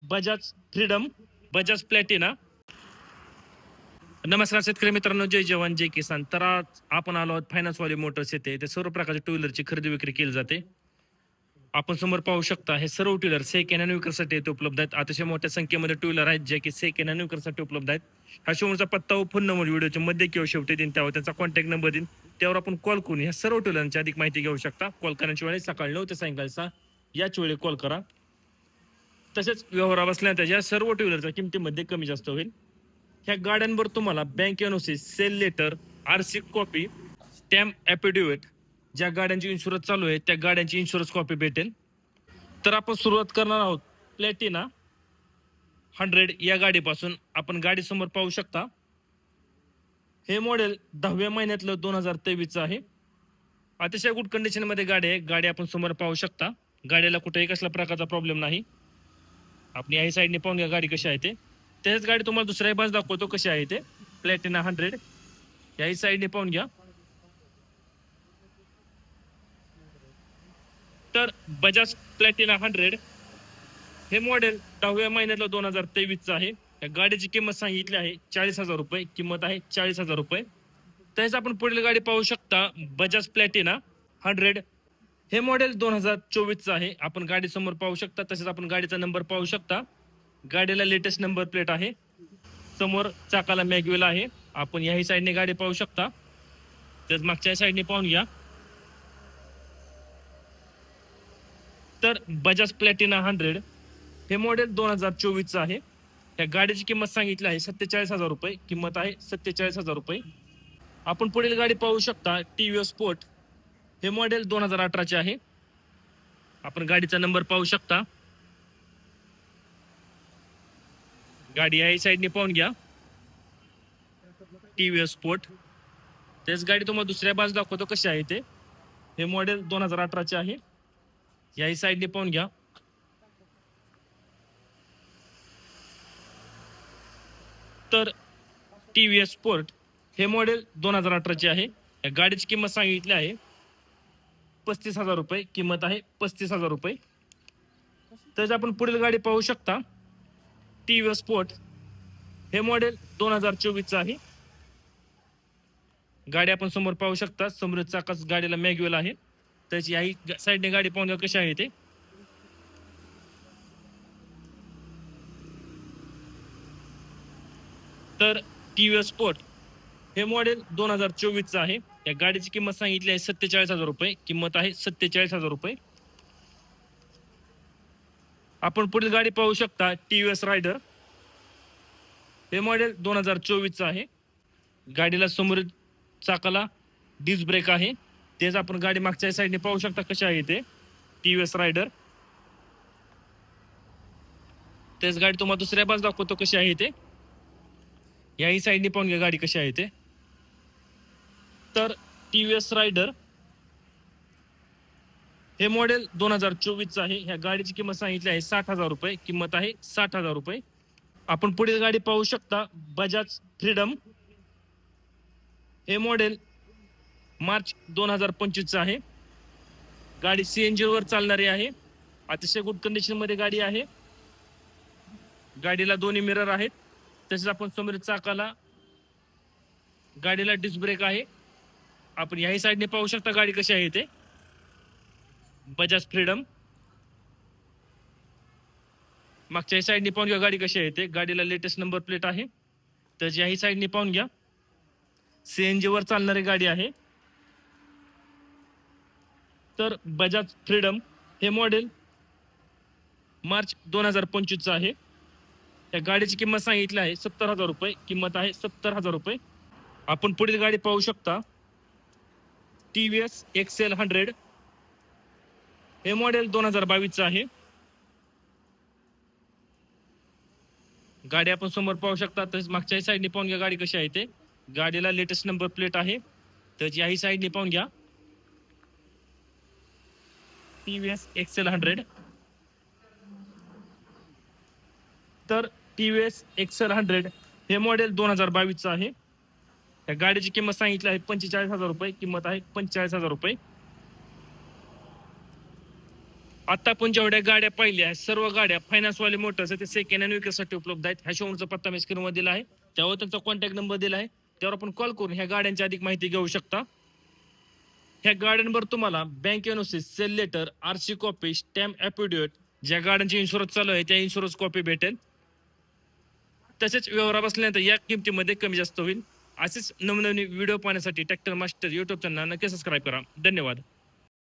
Bajaj freedom, Bajaj Platina. नमस्कार शेतकरी मित्रांनो, जय जवान जय किसान. तर आज आपण आलो आहोत फायनान्सवाले मोटर्स येथे. ते सर्व प्रकारच्या टू व्हीलरची खरेदी विक्री केली जाते. आपण समोर पाहू शकता हे सर्व टू व्हीलर सेकंड हँड विक्रीसाठी येथे उपलब्ध आहेत. अतिशय मोठ्या संख्येमध्ये टू व्हीलर आहेत जे की सेकंड हँड विक्रीसाठी उपलब्ध आहेत. हा शोरूमचा पत्ता व फोन नंबर व्हिडिओच्या मध्ये किंवा शेवटी देईन, त्यावर त्यांचा कॉन्टॅक्ट नंबर देईन, त्यावर आपण कॉल करून ह्या सर्व टू व्हीलरची अधिक माहिती घेऊ शकता. कॉल करण्याची वेळ सकाळी 9 ते सायंकाळी 6 याच वेळी कॉल करा. तसेच व्यवहार बसल्यानंतर या सर्व टू व्हीलरच्या किमतीमध्ये कमी जास्त होईल. ह्या गाड्यांवर तुम्हाला bank NOC, sale letter, RC copy, stamp affidavit, ज्या गाड्यांची इन्शुरन्स चालू आहे त्या गाड्यांची इन्शुरन्स कॉपी भेटेल. तर आपण सुरुवात करणार आहोत प्लॅटिना 100 या गाडीपासून. आपण गाडी समोर पाहू शकता. हे मॉडेल 10व्या महिन्यातलं 2023चं आहे. अतिशय गुड कंडिशनमध्ये गाडी आहे. गाडी आपण समोर पाहू शकता. गाडीला कुठेही कसल्या प्रकारचा प्रॉब्लेम नाही. आपण याही साईडने पाहून घ्या गाडी कशी आहे ते. त्याच गाडी तुम्हाला दुसऱ्या बाजू दाखवतो कशी आहे ते. प्लॅटिना 100 याही साईडने पाहून घ्या. तर बजाज प्लॅटिना 100 हे मॉडेल 10व्या महिन्यातलं 2023चं आहे. या गाडीची किंमत सांगितली आहे 40,000 रुपये. किंमत आहे 40,000 रुपये. तसेच आपण पुढील गाडी पाहू शकता बजाज प्लॅटिना 100 हे मॉडेल 2024चं आहे. आपण गाडी समोर पाहू शकता. तसेच आपण गाडीचा नंबर पाहू शकता. गाडीला लेटेस्ट नंबर प्लेट आहे. समोर चाकाला मॅग्युअल आहे. आपण याही साईडने गाडी पाहू शकता. तर मागच्या साईडने पाहून घ्या. तर बजाज प्लॅटिना 100 हे मॉडेल 2024चं आहे. या गाडीची किंमत सांगितली आहे 47,000 रुपये. किंमत आहे 47,000 रुपये. आपण पुढील गाडी पाहू शकता टीव्हीएस स्पोर्ट हे मॉडेल 2018चे आहे. आपण गाडीचा नंबर पाहू शकता. गाडी याही साईडने पाहून घ्या. TVS sport. तेच गाडी तुम्हाला दुसऱ्या बाजू दाखवतो कशी आहे ते. हे मॉडेल 2018चे आहे. याही साईडने पाहून घ्या. तर टीव्हीएस स्पोर्ट हे मॉडेल 2018चे आहे. या गाडीची किंमत सांगितली आहे 35,000 रुपये. किंमत आहे 35,000 रुपये. तर आपण पुढील गाडी पाहू शकता टीव्हीएस स्पोर्ट हे मॉडेल 2024चं आहे. गाडी आपण समोर पाहू शकता. समोर चाकाच गाडीला मॅग्युअल आहे. त्याची याही साईडने गाडी पाहून घ्या कशी आहे ते. तर टीव्हीएस स्पोर्ट हे मॉडेल 2024चं आहे. या गाडीची किंमत सांगितली आहे 47,000 रुपये. किंमत आहे 47,000 रुपये. आपण पुढील गाडी पाहू शकता टीव्हीएस रायडर हे मॉडेल 2024चं आहे. गाडीला समोर चाकाला डिस्क ब्रेक आहे. तेच आपण गाडी मागच्या साईडने पाहू शकता कशी आहे ते. टीव्हीएस रायडर. तेच गाडी तुम्हाला दुसऱ्या बाजू दाखवतो कशी आहे ते. याही साईडने पाहून घ्या गाडी कशी आहे ते. तर टीव्हीएस रायडर हे मॉडेल 2024चं आहे. ह्या गाडीची किंमत सांगितली आहे 60,000 रुपये. किंमत आहे 60,000 रुपये. आपण पुढील गाडी पाहू शकता बजाज फ्रीडम हे मॉडेल मार्च 2025चं आहे. गाडी CNG वर चालणारी आहे. अतिशय गुड कंडिशनमध्ये गाडी आहे. गाडीला दोन्ही मिरर आहेत. तसेच आपण समोर चाकाला गाडीला डिस्क ब्रेक आहे. आपण याही साईडने पाहू शकता गाडी कशी आहे ते. बजाज फ्रीडम. मागच्या साईडने पाहून घ्या गाडी कशी आहे ते. गाडीला लेटेस्ट नंबर प्लेट आहे. तर याही साईडने पाहून घ्या. CNG वर चालणारी गाडी आहे. तर बजाज फ्रीडम हे मॉडेल मार्च 2025चं आहे. या गाडीची किंमत सांगितली आहे 70,000 रुपये. किंमत आहे 70,000 रुपये. आपण पुढील गाडी पाहू शकता TVS XL 100 हे मॉडेल 2022चं आहे. गाडी आपण समोर पाहू शकता. तसेच मागच्याही साईडने पाहून घ्या गाडी कशी आहे ते. गाडीला लेटेस्ट नंबर प्लेट आहे. तर याही साईडने पाहून घ्या. TVS XL 100. तर TVS XL 100 हे मॉडेल 2022चं आहे. या गाडीची किंमत सांगितली आहे 45,000 रुपये. किंमत आहे 45,000 रुपये. आता आपण जेवढ्या गाड्या पाहिल्या सर्व गाड्या फायनान्सवाले मोटर्स ते सेकंड हँड विक्रीसाठी उपलब्ध आहेत. ह्या शोरूमचा पत्ता मी स्क्रीनवर दिला आहे, त्यावर त्यांचा कॉन्टॅक्ट नंबर दिला आहे, त्यावर आपण कॉल करून ह्या गाड्यांची अधिक माहिती घेऊ शकता. ह्या गाड्यांवर तुम्हाला bank NOC, sale letter, RC copy, stamp affidavit, ज्या गाड्यांची इन्शुरन्स चालू आहे त्या इन्शुरन्स कॉपी भेटेल. तसेच व्यवहार बसल्यानंतर या किमतीमध्ये कमी जास्त होईल. असेच नवनवीन व्हिडिओ पाहण्यासाठी ट्रॅक्टर मास्टर युट्यूब चॅनल नक्की सबस्क्राईब करा. धन्यवाद.